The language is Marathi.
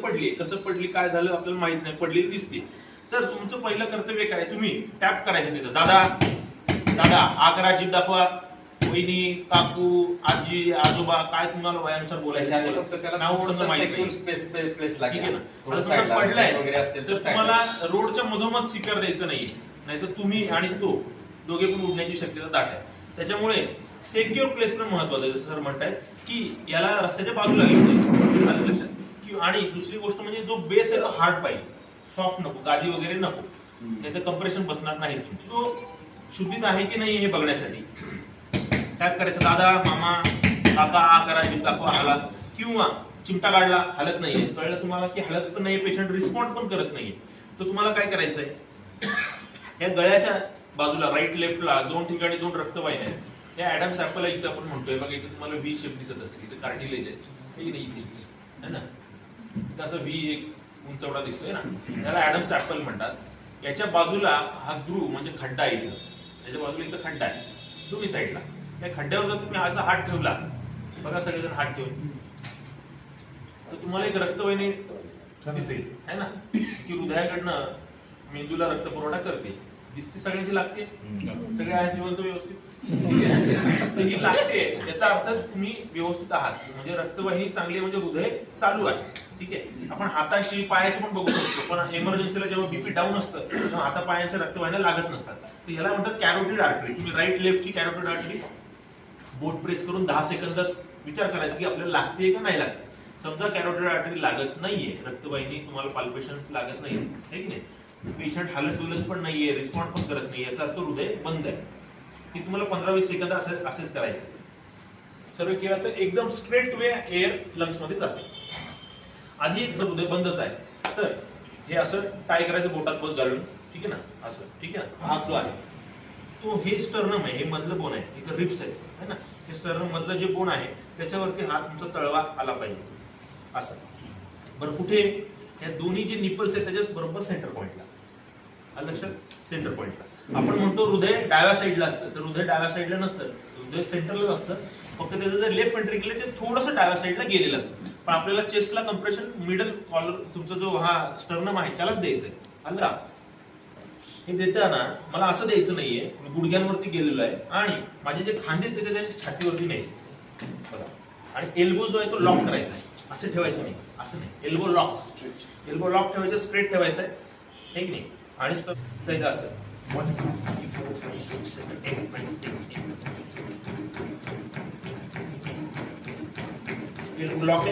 पडली, कसं पडली, काय झालं आपल्याला माहित नाही, पडलेली दिसते. तर तुमचं पहिलं कर्तव्य काय, तुम्ही टॅप करायचं तिथं, दादा दादा आकरा जीभ दाखवा, वहिनी, काकू, आजी, आजोबा, काय तुम्हाला वयानुसार बोलायचं नाव समजा माहित नाही. पडलाय तर तुम्हाला रोडच्या मधोमध स्पीकर द्यायचं नाही तर तुम्ही आणि तो दोघे पण उडण्याची शक्यता दाट आहे. त्याच्यामुळे सेक्युअर प्लेसमेंट महत्वाचं आहे. जसं सर म्हणतायत की याला रस्त्याच्या बाजूला घेऊन लक्षात. आणि दुसरी गोष्ट म्हणजे जो बेस आहे तो हार्ड पाहिजे, सॉफ्ट नको, गादी वगैरे नको, नाही तर कम्प्रेशन बसणार नाही तुमची. तो शुद्धीत आहे की नाही हे बघण्यासाठी काय करायचं, दादा, मामा, काका, आ करा, जीभ दाखवा, हाला, किंवा चिमटा काढला, हलत नाहीये, कळलं तुम्हाला की हलत पण नाहीये, पेशंट रिस्पॉन्ड पण करत नाहीये, तर तुम्हाला काय करायचंय, या गळ्याच्या बाजूला राईट लेफ्टला दोन ठिकाणी दोन रक्तवाहिन्या आहेत. त्या ऍडम सॅपलला इथं आपण म्हणतोय बघा, इथे तुम्हाला व्ही शेप दिसत असेल, इथे कार्टिलेज आहे, ठीक आहे, इथे है ना, तसं व्ही एक उंचवडा दिसतोय ना, त्याला ऍडम सॅपल म्हणतात. याच्या बाजूला हा ध्रुव म्हणजे खड्डा आहे, इथं त्याच्या बाजूला इथं खड्डा आहे दोन्ही साईडला. त्या खड्ड्यावर जर तुम्ही असा हात ठेवला, बघा सगळेजण हात ठेवून, तर तुम्हाला एक रक्तवाहिनी दिसेल है ना, की हृदयाकडनं मेंदूला रक्त पुरवठा करते. दिसते सगळ्यांची लागते, सगळे आहेत जिवंत व्यवस्थित, तर ही लागते, याचा अर्थ तुम्ही व्यवस्थित आहात, म्हणजे रक्तवाहिनी चांगली म्हणजे हृदय चालू आहे. ठीक आहे, आपण हाताची पायाची पण बघू शकतो, पण इमर्जन्सीला जेव्हा बीपी डाऊन असतं तेव्हा हाता पायांच्या रक्तवाहिन्या लागत नसतात, तर याला म्हणतात कॅरोटिड आर्टरी. तुम्ही राईट लेफ्टची कॅरोटिड आर्टरी बोट प्रेस करून 10 सेकंदात विचार करायचा की आपल्याला लागते का नाही लागते. समजा कॅरोटिड आर्टरी लागत नाहीये, रक्तवाहिनी तुम्हाला पाल्पेशन्स लागत नाहीये, है की नाही, पेशंट हालत डुलत पण नाहीये, रिस्पॉन्ड पण करत नाही, याचा अर्थ हृदय बंद आहे. की तुम्हाला 15-20 सेकंद असेच करायचं. सर्व केलं तर एकदम स्ट्रेट वे एअर लंग्स मध्ये जाते. आधी जर हृदय बंदच आहे तर हे असं काय करायचं, बोटात बस घालून, ठीक आहे ना, असं, ठीक आहे ना, हात जो आहे तो हे स्टर्नम आहे, हे मधलं बोन आहे, इथं रिब्स आहे है ना, हे स्टर्नम मधलं जे बोन आहे त्याच्यावरती हात तुमचा तळवा आला पाहिजे असं. बरं कुठे, या दोन्ही जे निपल्स आहेत त्याच्याच बरोबर सेंटर पॉइंटला, लक्षात, सेंटर पॉइंटला. आपण म्हणतो हृदय डाव्या साईडला असतं, तर हृदय डाव्या साईडला नसतं, हृदय सेंटरलाच असतं, फक्त त्याचं जे लेफ्ट वेंट्रिकल आहे ते थोडंसं डाव्या साईडला गेलेलं असतं. पण आपल्याला चेस्टला कम्प्रेशन मिडल कॉलर तुमचा जो हा स्टर्नम आहे त्यालाच द्यायचंय. आलं का, हे देताना मला असं द्यायचं नाहीये, गुडघ्यांवरती गेलेलं आहे आणि माझे जे खांदे आहेत ते त्याच्या छातीवरती न्यायचे बघा. आणि एल्बो जो आहे तो लॉक करायचा आहे, असं ठेवायचं नाही, असं नाही, एल्बो लॉक ठेवायचं, स्ट्रेट ठेवायचं आहे, हे की नाही, आणि असं 1 2 3 4 5 6 7 8 9 10 11 लॉक